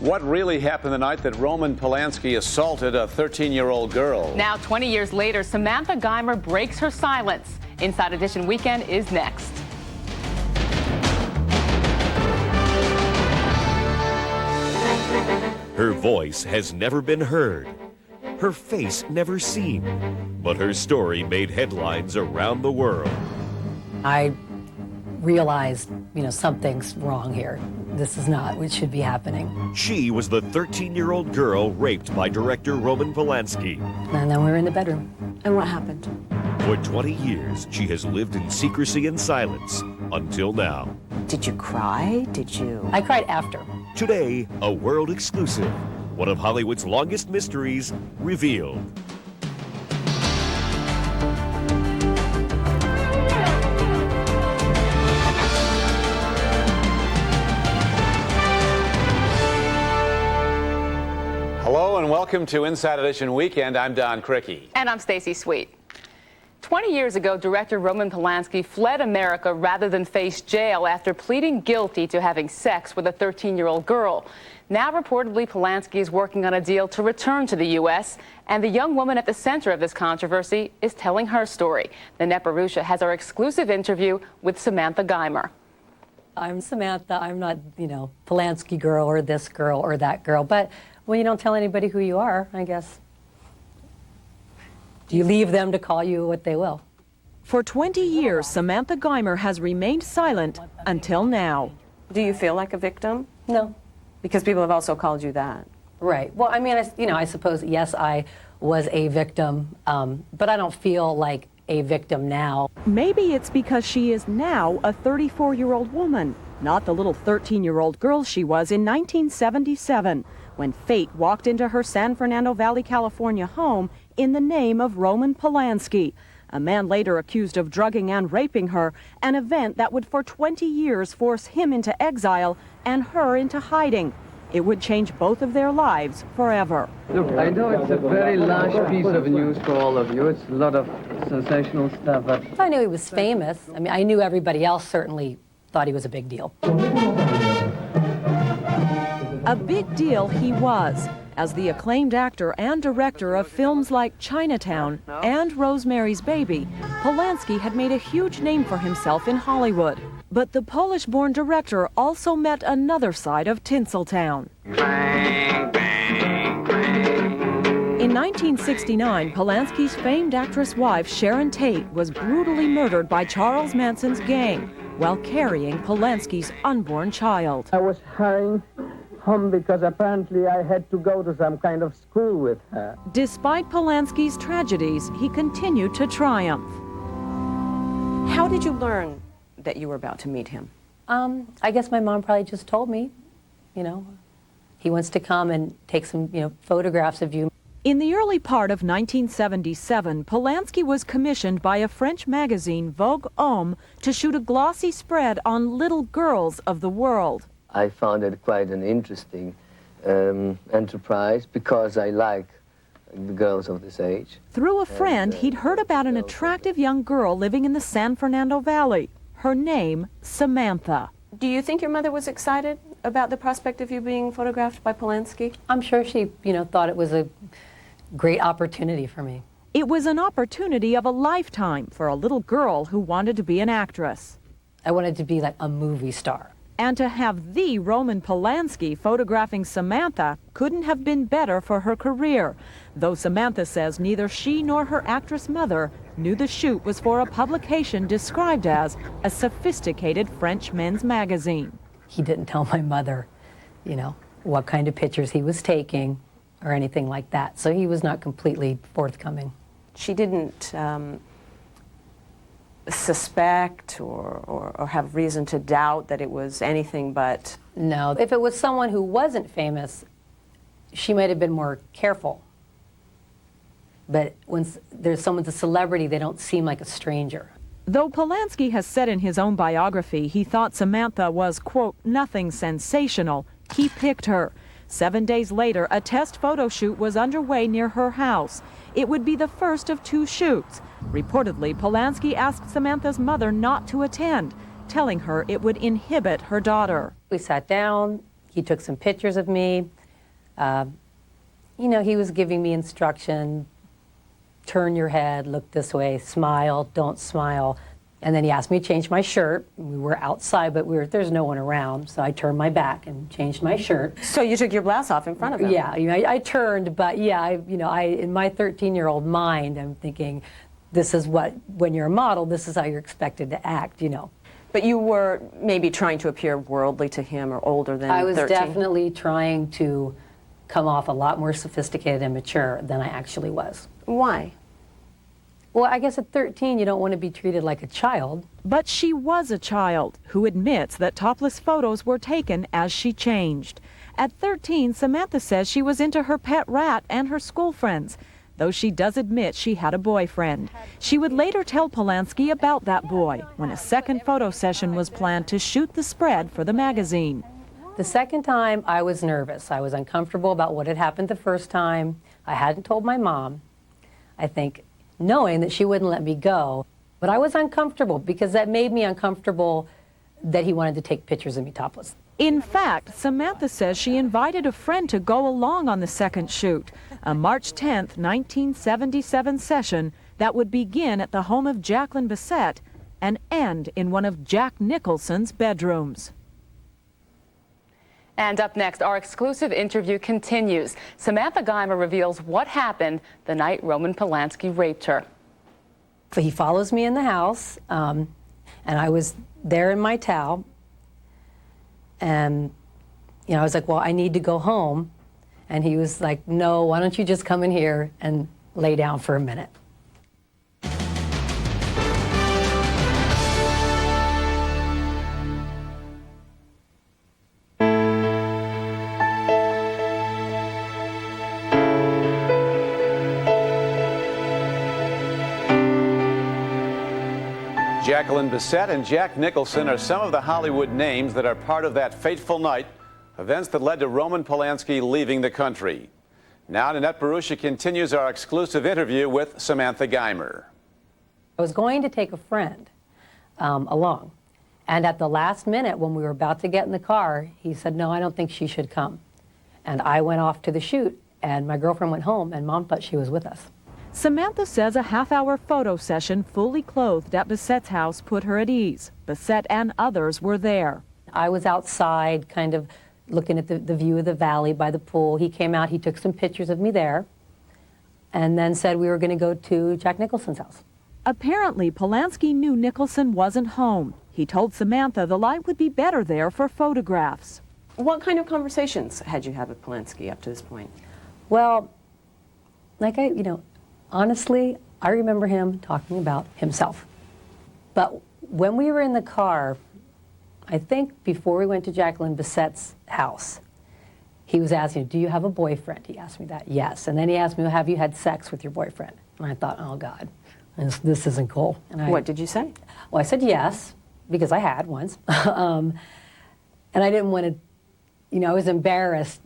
What really happened the night that Roman Polanski assaulted a 13-year-old girl? Now, 20 years later, Samantha Geimer breaks her silence. Inside Edition Weekend is next. Her voice has never been heard, her face never seen, but her story made headlines around the world. I realized, something's wrong here. This is not what should be happening. She was the 13-year-old girl raped by director Roman Polanski. And then we were in the bedroom. And what happened? For 20 years, she has lived in secrecy and silence until now. Did you cry? Did you? I cried after. Today, a world exclusive. One of Hollywood's longest mysteries revealed. Hello and welcome to Inside Edition Weekend. I'm Don Criqui. And I'm Stacey Sweet. 20 years ago, director Roman Polanski fled America rather than face jail after pleading guilty to having sex with a 13-year-old girl. Now, reportedly, Polanski is working on a deal to return to the U.S., and the young woman at the center of this controversy is telling her story. Nanette Barrutia has our exclusive interview with Samantha Geimer. I'm Samantha. I'm not, Polanski girl or this girl or that girl, but when you don't tell anybody who you are, I guess, you leave them to call you what they will. For 20 years, Samantha Geimer has remained silent until now. Do you feel like a victim? No. Because people have also called you that. Right. Well, I mean, I suppose, yes, I was a victim, but I don't feel like a victim now. Maybe it's because she is now a 34-year-old woman, not the little 13-year-old girl she was in 1977, when fate walked into her San Fernando Valley, California home in the name of Roman Polanski, a man later accused of drugging and raping her, an event that would for 20 years force him into exile and her into hiding. It would change both of their lives forever. Look, I know it's a very large piece of news for all of you. It's a lot of sensational stuff, but I knew he was famous. I mean, I knew everybody else certainly thought he was a big deal. A big deal he was. As the acclaimed actor and director of films like Chinatown and Rosemary's Baby, Polanski had made a huge name for himself in Hollywood. But the Polish-born director also met another side of Tinseltown. bang, bang, bang. In 1969, Polanski's famed actress wife Sharon Tate was brutally murdered by Charles Manson's gang while carrying Polanski's unborn child. I was hurrying home because apparently I had to go to some kind of school with her. Despite Polanski's tragedies, he continued to triumph. How did you learn that you were about to meet him? I guess my mom probably just told me, he wants to come and take some, photographs of you. In the early part of 1977, Polanski was commissioned by a French magazine, Vogue Homme, to shoot a glossy spread on little girls of the world. I found it quite an interesting enterprise because I like the girls of this age. Through a friend, he'd heard about an attractive young girl living in the San Fernando Valley. Her name, Samantha. Do you think your mother was excited about the prospect of you being photographed by Polanski? I'm sure she, thought it was a great opportunity for me. It was an opportunity of a lifetime for a little girl who wanted to be an actress. I wanted to be like a movie star. And to have the Roman Polanski photographing Samantha couldn't have been better for her career, though Samantha says neither she nor her actress mother knew the shoot was for a publication described as a sophisticated French men's magazine. He didn't tell my mother, what kind of pictures he was taking or anything like that, so he was not completely forthcoming. She didn't suspect or have reason to doubt that it was anything but? No. If it was someone who wasn't famous, she might have been more careful. But when there's someone's a celebrity, they don't seem like a stranger. Though Polanski has said in his own biography he thought Samantha was, quote, nothing sensational, he picked her. 7 days later, a test photo shoot was underway near her house. It would be the first of 2 shoots. Reportedly, Polanski asked Samantha's mother not to attend, telling her it would inhibit her daughter. We sat down, He took some pictures of me. You know, he was giving me instruction, turn your head, look this way, smile, don't smile. And then he asked me to change my shirt. We were outside, but there's no one around, so I turned my back and changed my shirt. So you took your blouse off in front of him? Yeah, you know, I turned, but yeah, in my 13-year-old mind, I'm thinking, this is what, when you're a model, this is how you're expected to act, you know. But you were maybe trying to appear worldly to him or older than 13? I was definitely trying to come off a lot more sophisticated and mature than I actually was. Why? Well, I guess at 13, you don't want to be treated like a child. But she was a child who admits that topless photos were taken as she changed. At 13, Samantha says she was into her pet rat and her school friends, though she does admit she had a boyfriend. She would later tell Polanski about that boy when a second photo session was planned to shoot the spread for the magazine. The second time, I was nervous. I was uncomfortable about what had happened the first time. I hadn't told my mom, I think, knowing that she wouldn't let me go. But I was uncomfortable because that made me uncomfortable that he wanted to take pictures of me topless. In fact, Samantha says she invited a friend to go along on the second shoot, a March 10th, 1977 session that would begin at the home of Jacqueline Bisset and end in one of Jack Nicholson's bedrooms. And up next, our exclusive interview continues. Samantha Geimer reveals what happened the night Roman Polanski raped her. He follows me in the house, and I was there in my towel, and I was like, well, I need to go home. And he was like, no, why don't you just come in here and lay down for a minute. Jacqueline Bisset and Jack Nicholson are some of the Hollywood names that are part of that fateful night, events that led to Roman Polanski leaving the country. Now Nanette Barrutia continues our exclusive interview with Samantha Geimer. I was going to take a friend along, and at the last minute when we were about to get in the car, he said, no, I don't think she should come. And I went off to the shoot, and my girlfriend went home, and Mom thought she was with us. Samantha says a half-hour photo session fully clothed at Bisset's house put her at ease. Bisset and others were there. I was outside kind of looking at the view of the valley by the pool. He came out, he took some pictures of me there, and then said we were going to go to Jack Nicholson's house. Apparently, Polanski knew Nicholson wasn't home. He told Samantha the light would be better there for photographs. What kind of conversations had you had with Polanski up to this point? Well, like honestly, I remember him talking about himself. But when we were in the car, I think before we went to Jacqueline Bisset's house, he was asking, do you have a boyfriend? He asked me that, yes. And then he asked me, well, have you had sex with your boyfriend? And I thought, oh God, this isn't cool. And what did you say? Well, I said yes, because I had once. And I didn't want to, I was embarrassed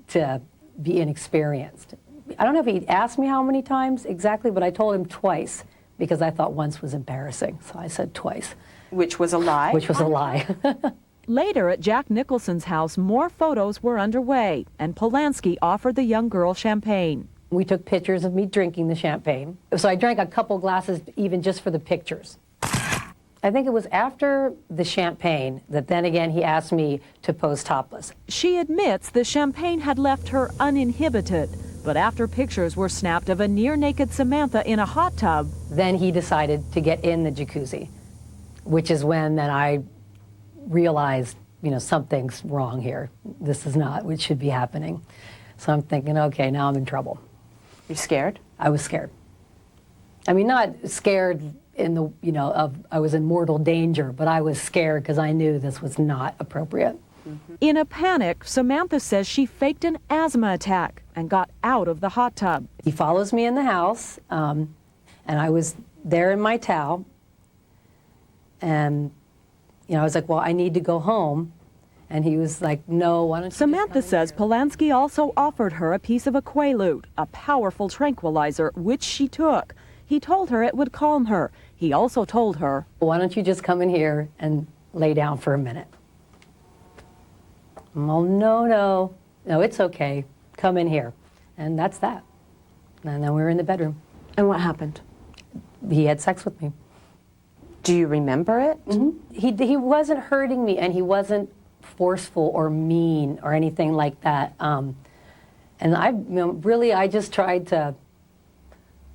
to be inexperienced. I don't know if he asked me how many times exactly, but I told him twice because I thought once was embarrassing. So I said twice. Which was a lie? Which was a lie. Later at Jack Nicholson's house, more photos were underway, and Polanski offered the young girl champagne. We took pictures of me drinking the champagne. So I drank a couple glasses even just for the pictures. I think it was after the champagne that then again he asked me to pose topless. She admits the champagne had left her uninhibited, but after pictures were snapped of a near-naked Samantha in a hot tub, then he decided to get in the jacuzzi, which is when then I realized, something's wrong here. This is not what should be happening. So I'm thinking, okay, now I'm in trouble. You scared? I was scared. I mean, not scared in the, I was in mortal danger, but I was scared because I knew this was not appropriate. Mm-hmm. In a panic, Samantha says she faked an asthma attack and got out of the hot tub. He follows me in the house, and I was there in my towel, and, I was like, well, I need to go home. And he was like, no, why don't you Samantha says Polanski also offered her a piece of a Quaalude, a powerful tranquilizer, which she took. He told her it would calm her. He also told her, why don't you just come in here and lay down for a minute? Well, no, it's okay. Come in here. And that's that. And then we were in the bedroom. And what happened? He had sex with me. Do you remember it? Mm-hmm. He wasn't hurting me, and he wasn't forceful or mean or anything like that. And I just tried to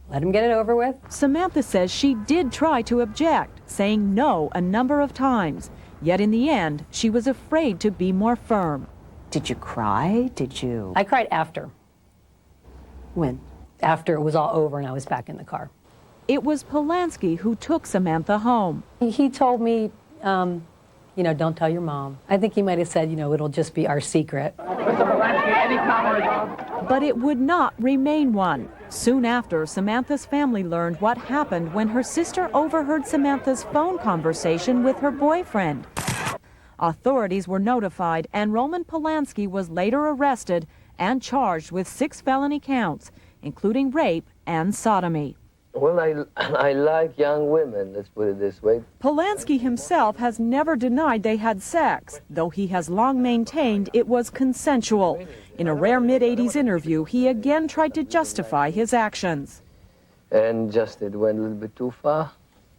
let him get it over with. Samantha says she did try to object, saying no a number of times. Yet in the end, she was afraid to be more firm. Did you cry? Did you? I cried after. When? After it was all over and I was back in the car. It was Polanski who took Samantha home. He told me, don't tell your mom. I think he might have said, it'll just be our secret. But it would not remain one. Soon after, Samantha's family learned what happened when her sister overheard Samantha's phone conversation with her boyfriend. Authorities were notified, and Roman Polanski was later arrested and charged with 6 felony counts, including rape and sodomy. Well, I like young women, let's put it this way. Polanski himself has never denied they had sex, though he has long maintained it was consensual. In a rare mid-'80s interview, he again tried to justify his actions. And just it went a little bit too far.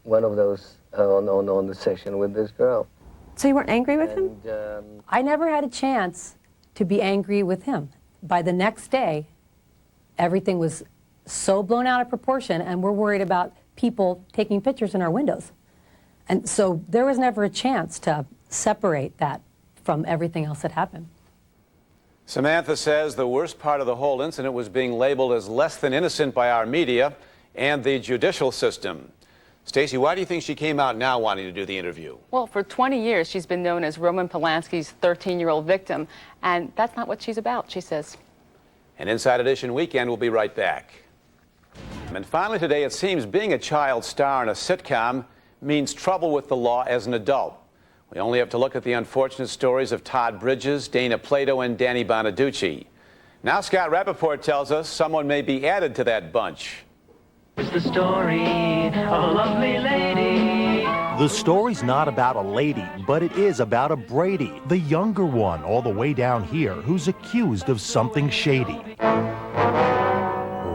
One of those on the session with this girl. So you weren't angry with him? I never had a chance to be angry with him. By the next day, everything was so blown out of proportion, and we're worried about people taking pictures in our windows. And so there was never a chance to separate that from everything else that happened. Samantha says the worst part of the whole incident was being labeled as less than innocent by our media and the judicial system. Stacey, why do you think she came out now wanting to do the interview? Well, for 20 years, she's been known as Roman Polanski's 13-year-old victim, and that's not what she's about, she says. An Inside Edition weekend will be right back. And finally today, it seems being a child star in a sitcom means trouble with the law as an adult. We only have to look at the unfortunate stories of Todd Bridges, Dana Plato, and Danny Bonaducci. Now Scott Rappaport tells us someone may be added to that bunch. It's the story of a lovely lady. The story's not about a lady, but it is about a Brady, the younger one all the way down here, who's accused of something shady.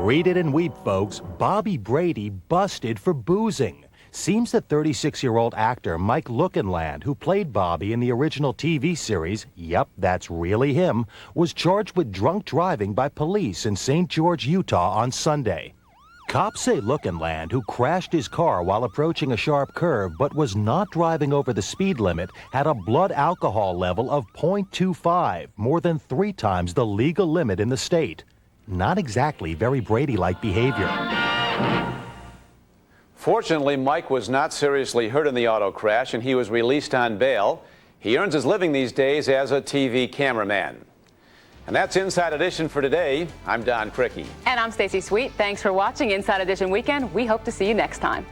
Read it and weep, folks. Bobby Brady busted for boozing. Seems that 36-year-old actor Mike Lookinland, who played Bobby in the original TV series, yep, that's really him, was charged with drunk driving by police in St. George, Utah on Sunday. Cops say Lookinland, who crashed his car while approaching a sharp curve but was not driving over the speed limit, had a blood alcohol level of 0.25, more than 3 times the legal limit in the state. Not exactly very Brady-like behavior. Fortunately, Mike was not seriously hurt in the auto crash, and he was released on bail. He earns his living these days as a TV cameraman. And that's Inside Edition for today. I'm Don Criqui. And I'm Stacey Sweet. Thanks for watching Inside Edition Weekend. We hope to see you next time.